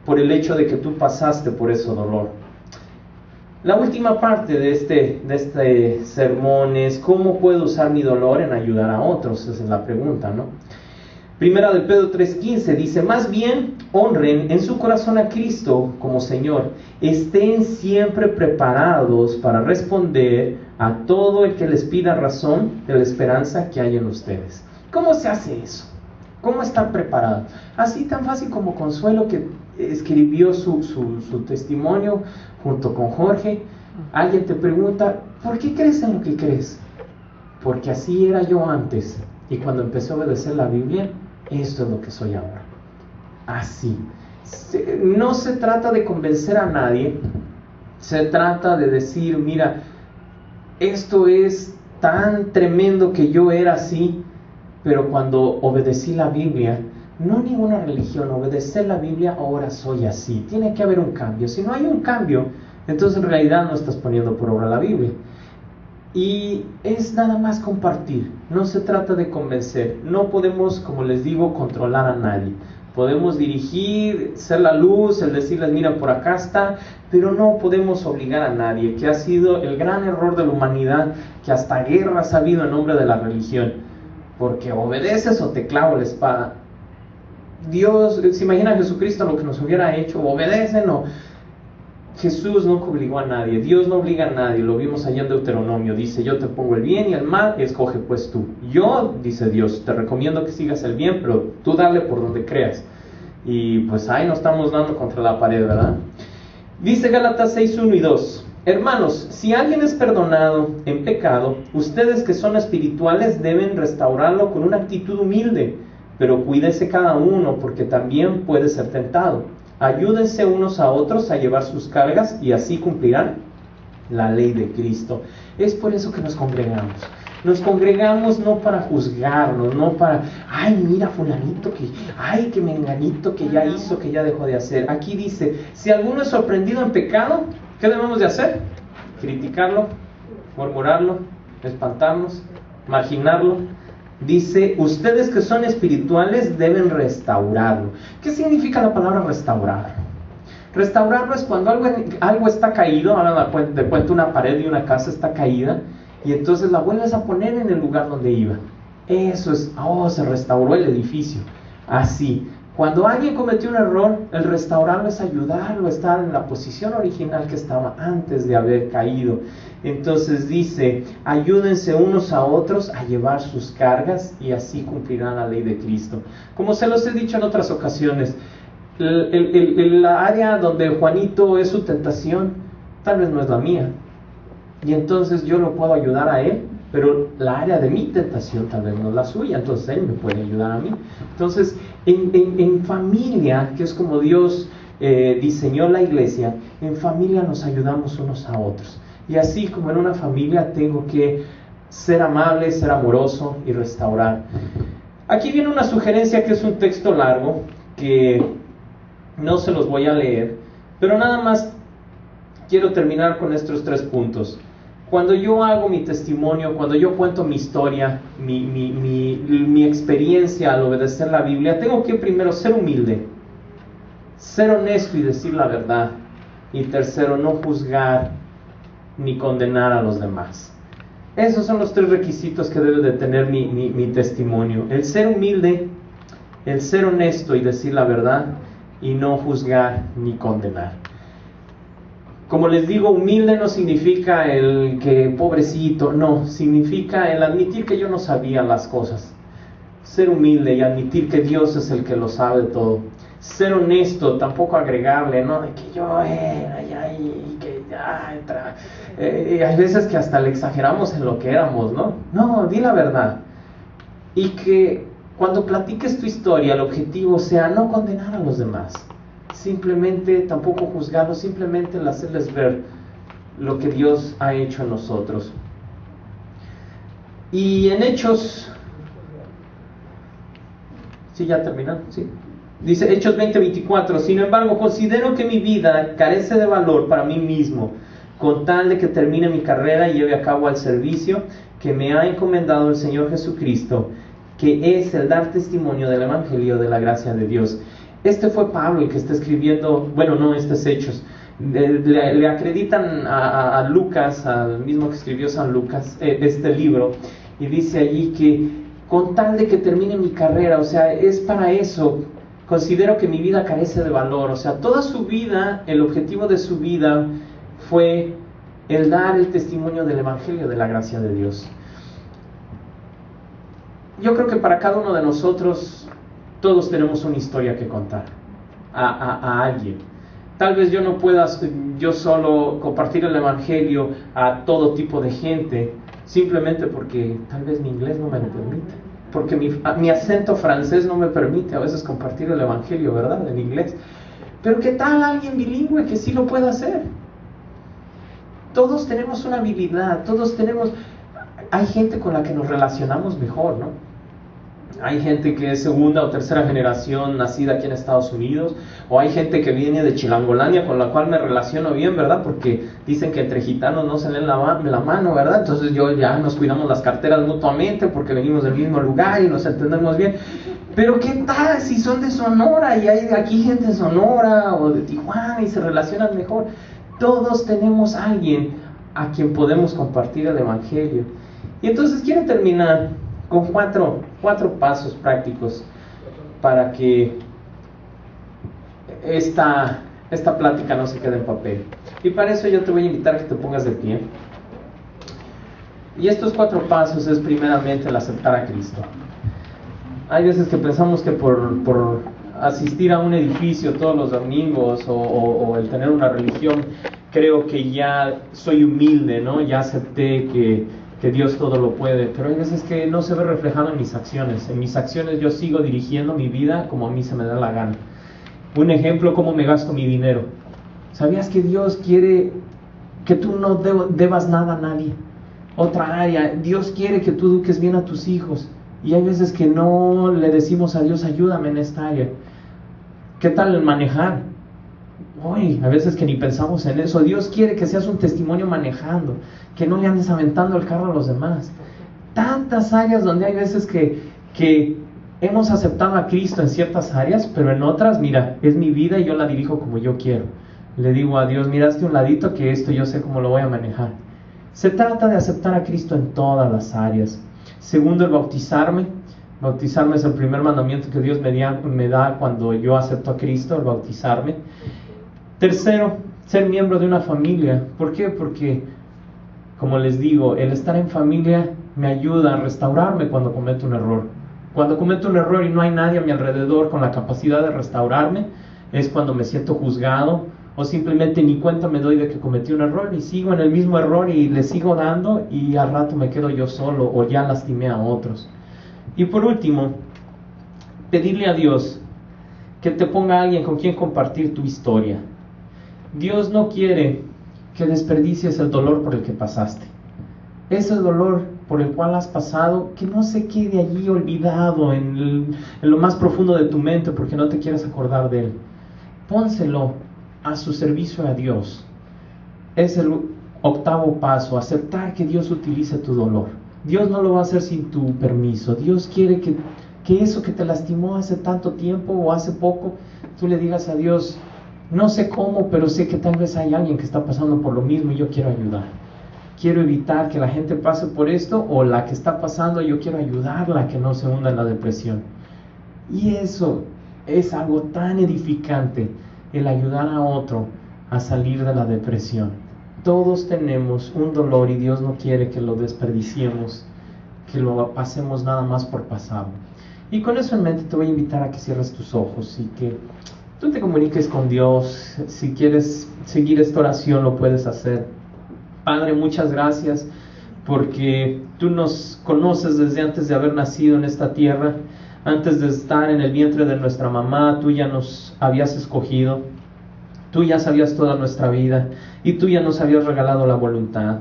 por el hecho de que tú pasaste por ese dolor. La última parte de este sermón es: ¿cómo puedo usar mi dolor en ayudar a otros? Esa es la pregunta, ¿no? Primera de Pedro 3:15 dice: más bien honren en su corazón a Cristo como Señor, estén siempre preparados para responder a todo el que les pida razón de la esperanza que hay en ustedes. ¿Cómo se hace eso? ¿Cómo estar preparados? Así tan fácil como Consuelo, que escribió su testimonio junto con Jorge. Alguien te pregunta: ¿por qué crees en lo que crees? Porque así era yo antes, y cuando empecé a obedecer la Biblia, esto es lo que soy ahora. Así. No se trata de convencer a nadie, se trata de decir: mira, esto es tan tremendo que yo era así, pero cuando obedecí la Biblia, no ninguna religión, obedecer la Biblia, ahora soy así. Tiene que haber un cambio. Si no hay un cambio, entonces en realidad no estás poniendo por obra la Biblia. Y es nada más compartir, no se trata de convencer. No podemos, como les digo, controlar a nadie. Podemos dirigir, ser la luz, el decirles: mira, por acá está, pero no podemos obligar a nadie, que ha sido el gran error de la humanidad, que hasta guerras ha habido en nombre de la religión, porque obedeces o te clavo la espada. Dios, se imagina a Jesucristo lo que nos hubiera hecho: obedecen o... Jesús no obligó a nadie, Dios no obliga a nadie. Lo vimos allá en Deuteronomio, dice: yo te pongo el bien y el mal, escoge pues tú. Yo, dice Dios, te recomiendo que sigas el bien, pero tú dale por donde creas. Y pues ahí nos estamos dando contra la pared, ¿verdad? Dice Gálatas 6:1 y 2: hermanos, si alguien es perdonado en pecado, ustedes que son espirituales deben restaurarlo con una actitud humilde, pero cuídese cada uno, porque también puede ser tentado. Ayúdense unos a otros a llevar sus cargas, y así cumplirán la ley de Cristo. Es por eso que nos congregamos. Nos congregamos no para juzgarnos, no para: ay, mira fulanito, que menganito, que ya hizo, que ya dejó de hacer. Aquí dice: si alguno es sorprendido en pecado, ¿qué debemos de hacer? Criticarlo, murmurarlo, espantarnos, marginarlo. Dice: ustedes que son espirituales deben restaurarlo. ¿Qué significa la palabra restaurar? Restaurarlo es cuando algo está caído, ahora de cuenta una pared de una casa está caída, y entonces la vuelves a poner en el lugar donde iba. Eso es, se restauró el edificio. Así, cuando alguien cometió un error, el restaurarlo es ayudarlo a estar en la posición original que estaba antes de haber caído. Entonces dice, ayúdense unos a otros a llevar sus cargas y así cumplirán la ley de Cristo. Como se los he dicho en otras ocasiones, la área donde Juanito es su tentación, tal vez no es la mía. Y entonces yo lo puedo ayudar a él, pero la área de mi tentación tal vez no es la suya, entonces él me puede ayudar a mí. Entonces, en familia, que es como Dios diseñó la iglesia, en familia nos ayudamos unos a otros. Y así como en una familia tengo que ser amable, ser amoroso y restaurar. Aquí viene una sugerencia que es un texto largo, que no se los voy a leer, pero nada más quiero terminar con estos 3 puntos. Cuando yo hago mi testimonio, cuando yo cuento mi historia, mi experiencia al obedecer la Biblia, tengo que primero ser humilde, ser honesto y decir la verdad. Y tercero, no juzgar ni condenar a los demás. Esos son los 3 requisitos que debe de tener mi testimonio. El ser humilde, el ser honesto y decir la verdad, y no juzgar ni condenar. Como les digo, humilde no significa el que pobrecito, no, significa el admitir que yo no sabía las cosas. Ser humilde y admitir que Dios es el que lo sabe todo. Ser honesto, tampoco agregarle, ¿no? De que yo era, y que ya entra. Hay veces que hasta le exageramos en lo que éramos, ¿no? No, di la verdad. Y que cuando platiques tu historia, el objetivo sea no condenar a los demás. Simplemente, tampoco juzgarlos, simplemente el hacerles ver lo que Dios ha hecho en nosotros. Y en Hechos, ¿sí ya terminan? Sí. Dice Hechos 20:24, sin embargo, considero que mi vida carece de valor para mí mismo, con tal de que termine mi carrera y lleve a cabo el servicio que me ha encomendado el Señor Jesucristo, que es el dar testimonio del Evangelio de la gracia de Dios. Este fue Pablo el que está escribiendo, bueno, no, este es Hechos. Le acreditan a Lucas, al mismo que escribió San Lucas, este libro, y dice allí que con tal de que termine mi carrera, o sea, es para eso. Considero que mi vida carece de valor, o sea, toda su vida, el objetivo de su vida fue el dar el testimonio del Evangelio de la gracia de Dios. Yo creo que para cada uno de nosotros, todos tenemos una historia que contar a alguien. Tal vez yo no pueda yo solo compartir el Evangelio a todo tipo de gente, simplemente porque tal vez mi inglés no me lo permite. Porque mi acento francés no me permite a veces compartir el Evangelio, ¿verdad? En inglés. Pero ¿qué tal alguien bilingüe que sí lo pueda hacer? Todos tenemos una habilidad, hay gente con la que nos relacionamos mejor, ¿no? Hay gente que es segunda o tercera generación nacida aquí en Estados Unidos, o hay gente que viene de Chilangolandia con la cual me relaciono bien, ¿verdad? Porque dicen que entre gitanos no se leen la mano, ¿verdad? Entonces ya nos cuidamos las carteras mutuamente porque venimos del mismo lugar y nos entendemos bien. Pero ¿qué tal si son de Sonora y hay aquí gente de Sonora o de Tijuana y se relacionan mejor? Todos tenemos a alguien a quien podemos compartir el Evangelio. Y entonces quiero terminar con cuatro pasos prácticos para que esta plática no se quede en papel. Y para eso yo te voy a invitar a que te pongas de pie. Y estos 4 pasos es primeramente el aceptar a Cristo. Hay veces que pensamos que por asistir a un edificio todos los domingos o el tener una religión, creo que ya soy humilde, ¿no? Ya acepté que Dios todo lo puede, pero hay veces que no se ve reflejado en mis acciones. En mis acciones yo sigo dirigiendo mi vida como a mí se me da la gana. Un ejemplo, cómo me gasto mi dinero. ¿Sabías que Dios quiere que tú no debas nada a nadie? Otra área, Dios quiere que tú eduques bien a tus hijos, y hay veces que no le decimos a Dios, ayúdame en esta área. ¿Qué tal el manejar? Uy, a veces que ni pensamos en eso. Dios quiere que seas un testimonio manejando, que no le andes aventando el carro a los demás. Tantas áreas donde hay veces que hemos aceptado a Cristo en ciertas áreas, pero en otras, mira, es mi vida y yo la dirijo como yo quiero. Le digo a Dios, mira, hazte un ladito que esto yo sé cómo lo voy a manejar. Se trata de aceptar a Cristo en todas las áreas. Segundo, el bautizarme. Bautizarme es el primer mandamiento que Dios me da cuando yo acepto a Cristo, el bautizarme. Tercero, ser miembro de una familia. ¿Por qué? Porque, como les digo, el estar en familia me ayuda a restaurarme cuando cometo un error. Cuando cometo un error y no hay nadie a mi alrededor con la capacidad de restaurarme, es cuando me siento juzgado, o simplemente ni cuenta me doy de que cometí un error y sigo en el mismo error y le sigo dando, y al rato me quedo yo solo o ya lastimé a otros. Y por último, pedirle a Dios que te ponga a alguien con quien compartir tu historia. Dios no quiere que desperdicies el dolor por el que pasaste. Ese dolor por el cual has pasado, que no se quede allí olvidado en lo más profundo de tu mente porque no te quieres acordar de él. Pónselo a su servicio a Dios. Es el octavo paso, aceptar que Dios utilice tu dolor. Dios no lo va a hacer sin tu permiso. Dios quiere que eso que te lastimó hace tanto tiempo o hace poco, tú le digas a Dios, no sé cómo, pero sé que tal vez hay alguien que está pasando por lo mismo y yo quiero ayudar. Quiero evitar que la gente pase por esto, o la que está pasando, yo quiero ayudarla a que no se hunda en la depresión. Y eso es algo tan edificante, el ayudar a otro a salir de la depresión. Todos tenemos un dolor y Dios no quiere que lo desperdiciemos, que lo pasemos nada más por pasarlo. Y con eso en mente te voy a invitar a que cierres tus ojos y que tú te comuniques con Dios. Si quieres seguir esta oración lo puedes hacer. Padre, muchas gracias porque tú nos conoces desde antes de haber nacido en esta tierra. Antes de estar en el vientre de nuestra mamá, tú ya nos habías escogido, tú ya sabías toda nuestra vida y tú ya nos habías regalado la voluntad.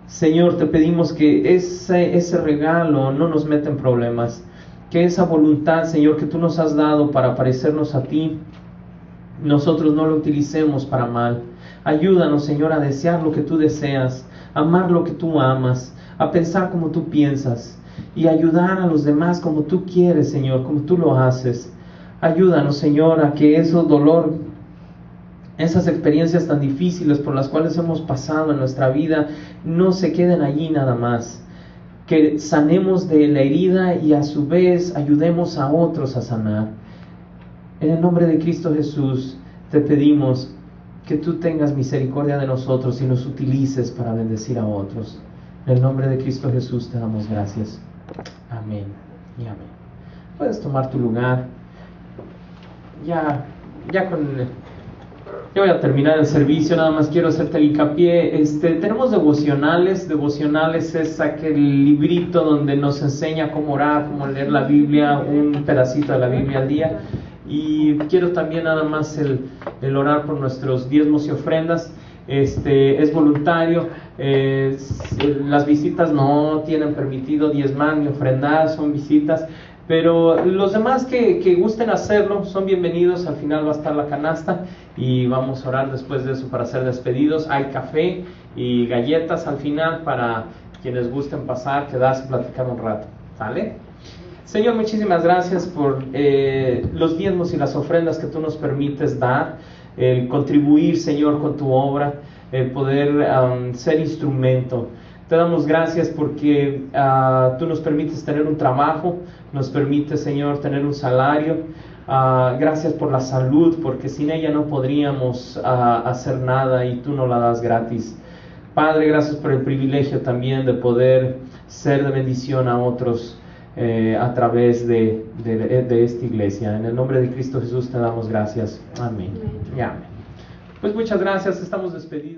Señor, te pedimos que ese regalo no nos meta en problemas, que esa voluntad, Señor, que tú nos has dado para parecernos a ti, nosotros no lo utilicemos para mal. Ayúdanos, Señor, a desear lo que tú deseas, a amar lo que tú amas, a pensar como tú piensas, y ayudar a los demás como tú quieres, Señor, como tú lo haces. Ayúdanos, Señor, a que ese dolor, esas experiencias tan difíciles por las cuales hemos pasado en nuestra vida, no se queden allí nada más. Que sanemos de la herida y a su vez ayudemos a otros a sanar. En el nombre de Cristo Jesús te pedimos que tú tengas misericordia de nosotros y nos utilices para bendecir a otros. En el nombre de Cristo Jesús te damos gracias. Amén y amén. Puedes tomar tu lugar. Ya voy a terminar el servicio. Nada más quiero hacerte el hincapié. Tenemos devocionales. Devocionales es aquel librito donde nos enseña cómo orar, cómo leer la Biblia, un pedacito de la Biblia al día. Y quiero también nada más el orar por nuestros diezmos y ofrendas. Es voluntario. Las visitas no tienen permitido diezmar ni ofrendar, son visitas, pero los demás que gusten hacerlo son bienvenidos. Al final va a estar la canasta y vamos a orar después de eso para ser despedidos. Hay café y galletas al final para quienes gusten pasar, quedarse, platicar un rato. ¿Sale? Señor, muchísimas gracias por los diezmos y las ofrendas que tú nos permites dar, el contribuir, Señor, con tu obra, el poder ser instrumento. Te damos gracias porque tú nos permites tener un trabajo, nos permites, Señor, tener un salario. Gracias por la salud, porque sin ella no podríamos hacer nada y tú nos la das gratis. Padre, gracias por el privilegio también de poder ser de bendición a otros a través de esta iglesia. En el nombre de Cristo Jesús te damos gracias. Amén. Y amén. Pues muchas gracias, estamos despedidos.